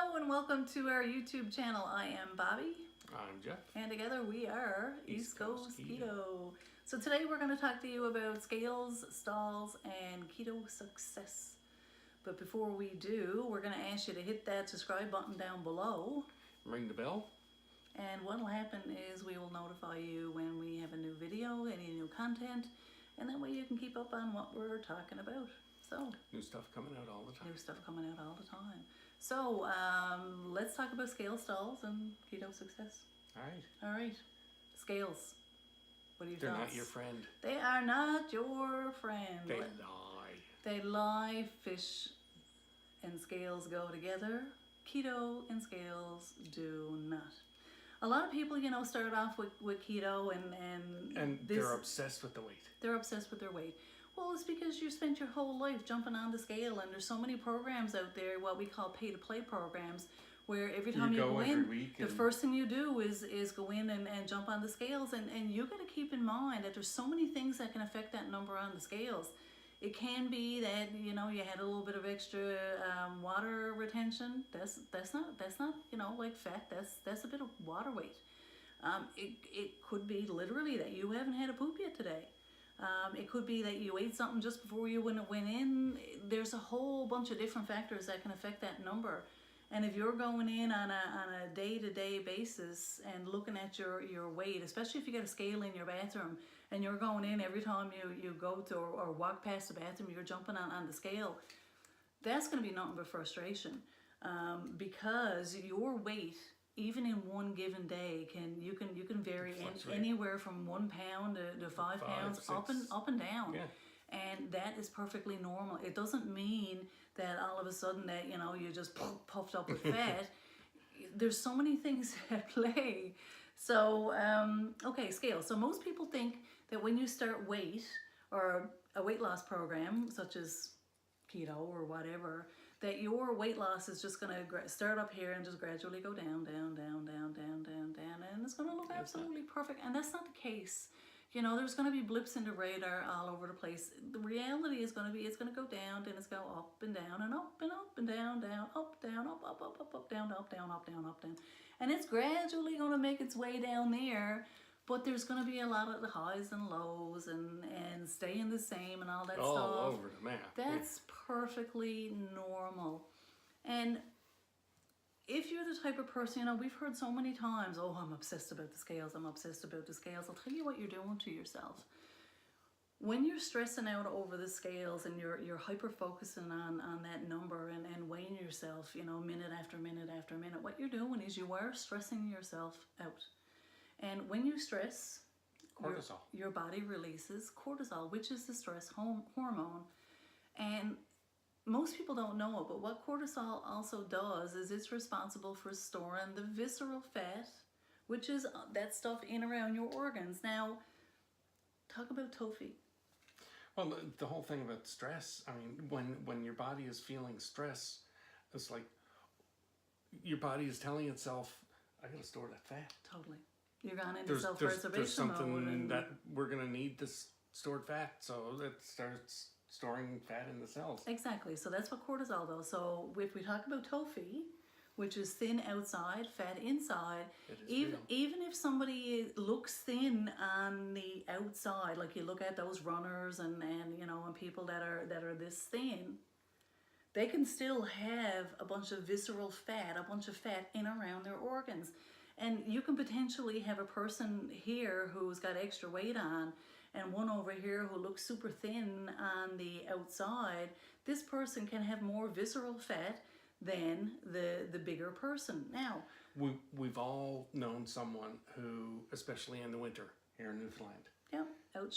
Hello and welcome to our YouTube channel. I am Bobbi. I'm Geoff. And together we are East Coast Keto. So today we're going to talk to you about scales, stalls, and keto success. But before we do, we're going to ask you to hit that subscribe button down below. Ring the bell. And what will happen is we will notify you when we have a new video, any new content, and that way you can keep up on what we're talking about. So new stuff coming out all the time. New stuff coming out all the time. So let's talk about scale, stalls, and keto success. All right. Scales. What are your They're thoughts? not your friend. They are not your friend. They lie. They lie. Fish and scales go together. Keto and scales do not. A lot of people, start off with keto and they're obsessed with the weight. They're obsessed with their weight. Well, it's because you spent your whole life jumping on the scale, and there's so many programs out there, what we call pay-to-play programs, where every time you go in, the first thing you do is go in and jump on the scales, and you got to keep in mind that there's so many things that can affect that number on the scales. It can be that you had a little bit of extra water retention. That's not like fat. That's a bit of water weight. It could be literally that you haven't had a poop yet today. It could be that you ate something just before you went in. There's a whole bunch of different factors that can affect that number. And if you're going in on a day-to-day basis and looking at your weight, especially if you got a scale in your bathroom and you're going in every time you go to or walk past the bathroom, you're jumping on the scale, that's going to be nothing but frustration. Because your weight, even in one given day, you can vary anywhere from 1 pound to 5 pounds, 6. up and down. Yeah. And that is perfectly normal. It doesn't mean that all of a sudden that you just puffed up with fat. There's so many things at play. So okay, scale. So most people think that when you start weight or a weight loss program such as keto or whatever, that your weight loss is just going to start up here and just gradually go down, and it's going to look absolutely perfect. And that's not the case. There's going to be blips in the radar all over the place. The reality is going to be it's going to go down, then it's going to go up and down and up and up and down, up, down, up, down, up, down, up, down, up, down. And it's gradually going to make its way down there. But there's going to be a lot of the highs and lows and staying the same and all that stuff. All over the map. That's perfectly normal. And if you're the type of person, we've heard so many times, oh, I'm obsessed about the scales, I'm obsessed about the scales. I'll tell you what you're doing to yourself. When you're stressing out over the scales and you're hyper-focusing on that number and weighing yourself, minute after minute after minute, what you're doing is you are stressing yourself out. And when you stress, cortisol. Your body releases cortisol, which is the stress hormone. And most people don't know it, but what cortisol also does is it's responsible for storing the visceral fat, which is that stuff in around your organs. Now, talk about tofu. Well, the whole thing about stress, when your body is feeling stress, it's like your body is telling itself, I gotta store that fat. Totally. You're gone into self-preservation There's something mode that we're going to need this stored fat, so it starts storing fat in the cells. Exactly. So that's what cortisol does. So if we talk about tofu, which is thin outside, fat inside, even if somebody looks thin on the outside, like you look at those runners and people that are this thin, they can still have a bunch of visceral fat, a bunch of fat in around their organs. And you can potentially have a person here who's got extra weight on and one over here who looks super thin on the outside. This person can have more visceral fat than the bigger person. Now, we've all known someone who, especially in the winter here in Newfoundland, out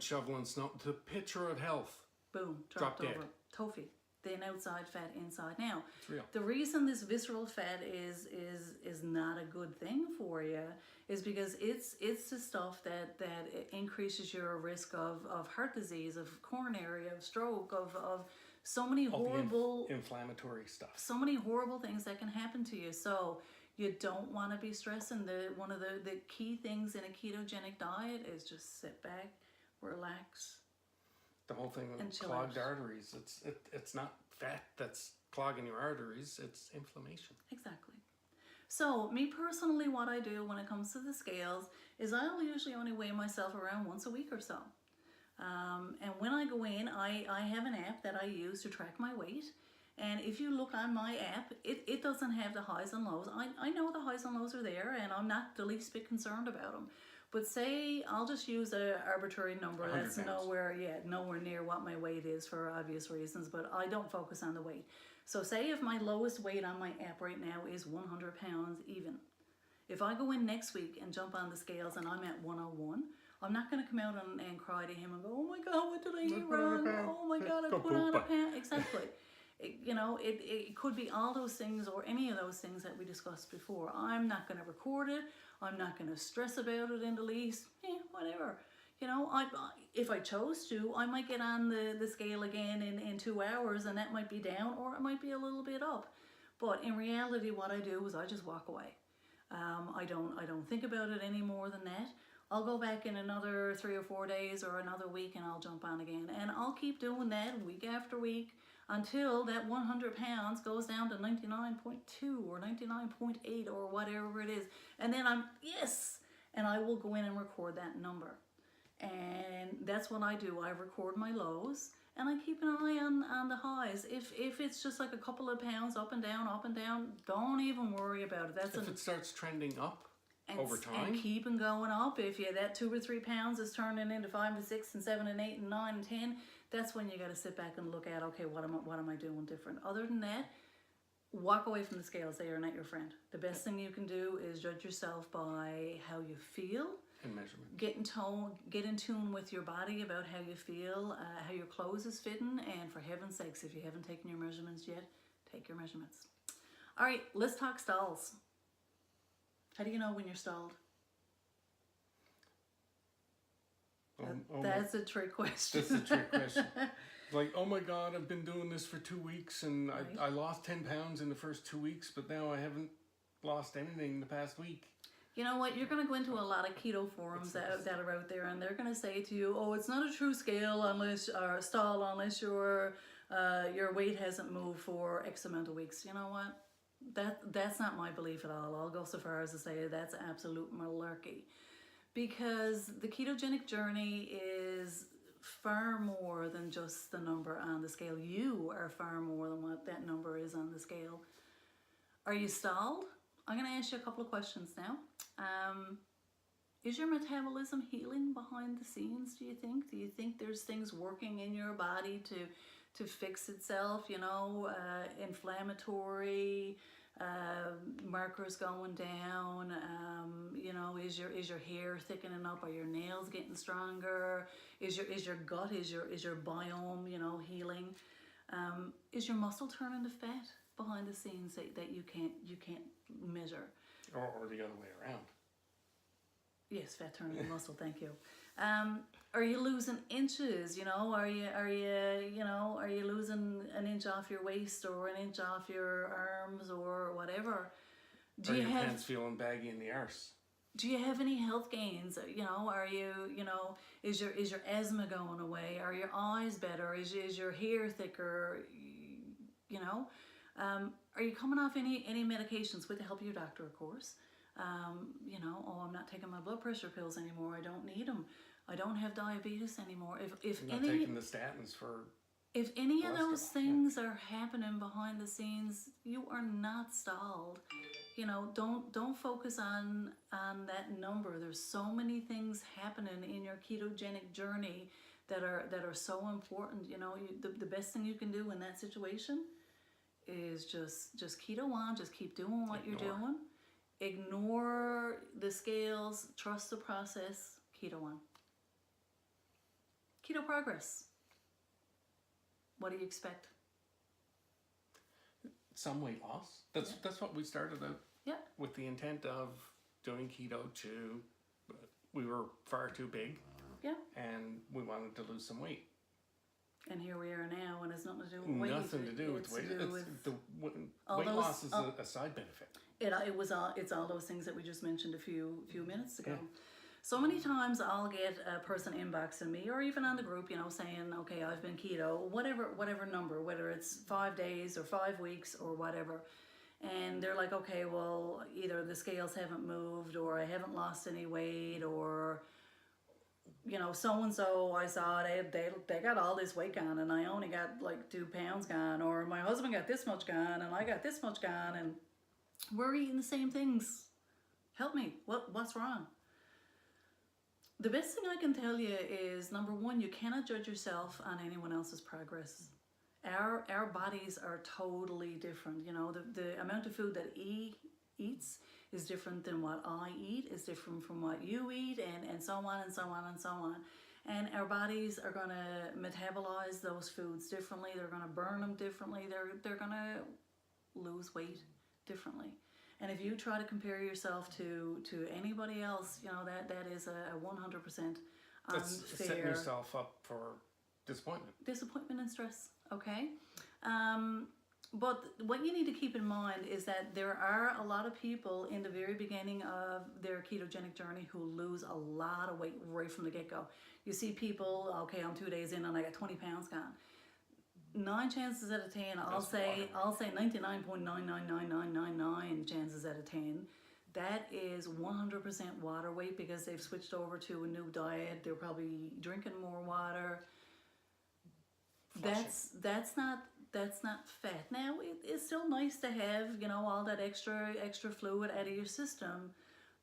shoveling snow, the picture of health. Boom, dropped over. Tofu. Thin outside, fat inside. Now, it's real. The reason this visceral fat is not a good thing for you is because it's the stuff that increases your risk of heart disease, of coronary, of stroke, of so many horrible inflammatory stuff. So many horrible things that can happen to you. So you don't want to be stressing. One of the key things in a ketogenic diet is just sit back, relax. The whole thing with clogged arteries, it's not fat that's clogging your arteries, it's inflammation. Exactly. So me personally, what I do when it comes to the scales is I'll usually only weigh myself around once a week or so. And when I go in, I have an app that I use to track my weight. And if you look on my app, it doesn't have the highs and lows. I know the highs and lows are there, and I'm not the least bit concerned about them. But say I'll just use an arbitrary number that's nowhere near what my weight is for obvious reasons, but I don't focus on the weight. So say if my lowest weight on my app right now is 100 pounds even. If I go in next week and jump on the scales and I'm at 101, I'm not going to come out and cry to him and go, oh my God, what did I eat wrong? Oh my God, I put on a pound. Exactly. It could be all those things or any of those things that we discussed before. I'm not going to record it. I'm not going to stress about it in the least. Whatever. If I chose to, I might get on the scale again in 2 hours, and that might be down or it might be a little bit up. But in reality, what I do is I just walk away. I don't think about it any more than that. I'll go back in another 3 or 4 days or another week and I'll jump on again. And I'll keep doing that week after week until that 100 pounds goes down to 99.2 or 99.8 or whatever it is. And then and I will go in and record that number. And that's what I do. I record my lows and I keep an eye on the highs. If it's just like a couple of pounds up and down, don't even worry about it. If it starts trending up over time. And keeping going up. If that 2 or 3 pounds is turning into 5 and 6 and 7 and 8 and 9 and 10, that's when you got to sit back and look at, okay, what am I doing different? Other than that, walk away from the scales. They are not your friend. The best thing you can do is judge yourself by how you feel. And measurement. Get in tune with your body about how you feel, how your clothes is fitting, and for heaven's sakes, if you haven't taken your measurements yet, take your measurements. All right, let's talk stalls. How do you know when you're stalled? That's a trick question. That's a trick question. Like, oh my God, I've been doing this for 2 weeks and right. I lost 10 pounds in the first 2 weeks, but now I haven't lost anything in the past week. You know what? You're going to go into a lot of keto forums that are out there, and they're going to say to you, "Oh, it's not a true scale unless your weight hasn't moved for X amount of weeks." You know what? That's not my belief at all. I'll go so far as to say that's absolute malarkey, because the ketogenic journey is far more than just the number on the scale. You are far more than what that number is on the scale. Are you stalled? I'm going to ask you a couple of questions now. Is your metabolism healing behind the scenes, do you think? Do you think there's things working in your body to fix itself? Inflammatory markers going down. Is your hair thickening up? Are your nails getting stronger? Is your gut, is your biome, healing? Is your muscle turning to fat behind the scenes that you can't measure? Or the other way around. Yes, fat turning to muscle. Thank you. Are you losing inches? Are you losing an inch off your waist or an inch off your arms or whatever? Are your pants feeling baggy in the arse? Do you have any health gains? Are you, is your asthma going away? Are your eyes better? Is your hair thicker? Are you coming off any medications with the help of your doctor, of course? I'm not taking my blood pressure pills anymore. I don't need them. I don't have diabetes anymore. If you're not taking the statins for. If any of those things are happening behind the scenes, you are not stalled. Don't focus on that number. There's so many things happening in your ketogenic journey that are so important. The best thing you can do in that situation is just keto on. Just keep doing what you're doing. Ignore the scales. Trust the process. Keto on. Keto progress. What do you expect? Some weight loss. That's what we started out with the intent of doing keto too. We were far too big. Yeah. And we wanted to lose some weight. And here we are now, and it's nothing to do with weight. Nothing to do with weight. Weight loss is a side benefit. It's all those things that we just mentioned a few minutes ago. Yeah. So many times I'll get a person inboxing me, or even on the group, saying, okay, I've been keto, whatever number, whether it's 5 days or 5 weeks or whatever. And they're like, okay, well, either the scales haven't moved, or I haven't lost any weight, or, so-and-so, I saw they got all this weight gone, and I only got like 2 pounds gone, or my husband got this much gone, and I got this much gone, and we're eating the same things. Help me. What's wrong? The best thing I can tell you is, number one, you cannot judge yourself on anyone else's progress. Our bodies are totally different. The amount of food that eats is different than what I eat, is different from what you eat, and so on and so on and so on. And our bodies are going to metabolize those foods differently. They're going to burn them differently. They're going to lose weight differently. And if you try to compare yourself to anybody else, that is a 100% unfair. That's setting yourself up for disappointment. Disappointment and stress, okay? But what you need to keep in mind is that there are a lot of people in the very beginning of their ketogenic journey who lose a lot of weight right from the get-go. You see people, okay, I'm 2 days in and I got 20 pounds gone. 9 chances out of 10, I'll say 99.99999 chances out of 10, that is 100% water weight, because they've switched over to a new diet. They're probably drinking more water. That's not fat. Now it's still nice to have all that extra fluid out of your system,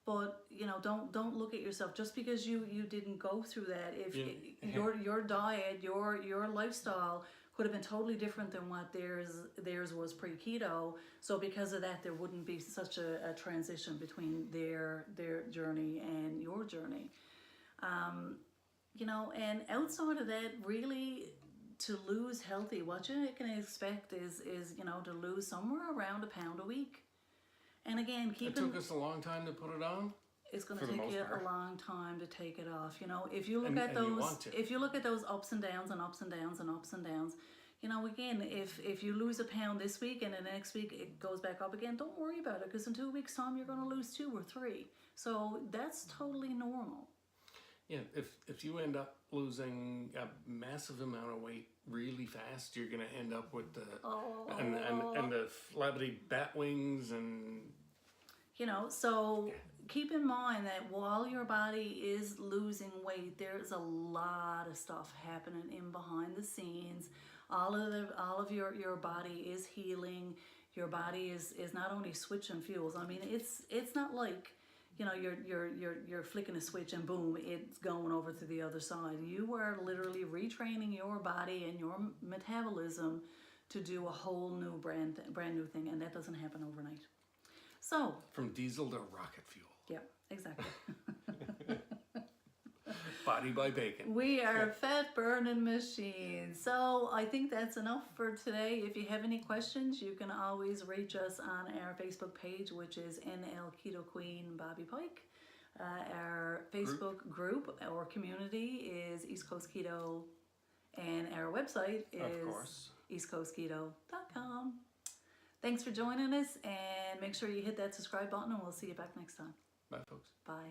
but don't look at yourself just because you didn't go through that. If your diet, your lifestyle could have been totally different than what theirs was pre-keto. So because of that, there wouldn't be such a transition between their journey and your journey. And outside of that, really, to lose healthy, what you can expect is to lose somewhere around 1 pound a week. And again, it took us a long time to put it on. It's going to take you a long time to take it off. If you look at those ups and downs and ups and downs and ups and downs, again, if you lose 1 pound this week and the next week it goes back up again, don't worry about it, because in 2 weeks' time you're going to lose 2 or 3. So that's totally normal. Yeah, if you end up losing a massive amount of weight really fast, you're going to end up with the and the flabby bat wings and so keep in mind that while your body is losing weight, there's a lot of stuff happening in behind the scenes. All of your body is healing. Your body is not only switching fuels. I mean, it's not like you're flicking a switch and boom, it's going over to the other side. You are literally retraining your body and your metabolism to do a whole new brand new thing, and that doesn't happen overnight. So from diesel to rocket fuel. Yeah, exactly. Body by bacon. We are fat burning machines. So I think that's enough for today. If you have any questions, you can always reach us on our Facebook page, which is NL Keto Queen Bobbi Pike. Our Facebook group or community is East Coast Keto, and our website is eastcoastketo.com. Thanks for joining us, and make sure you hit that subscribe button, and we'll see you back next time. Bye, folks. Bye.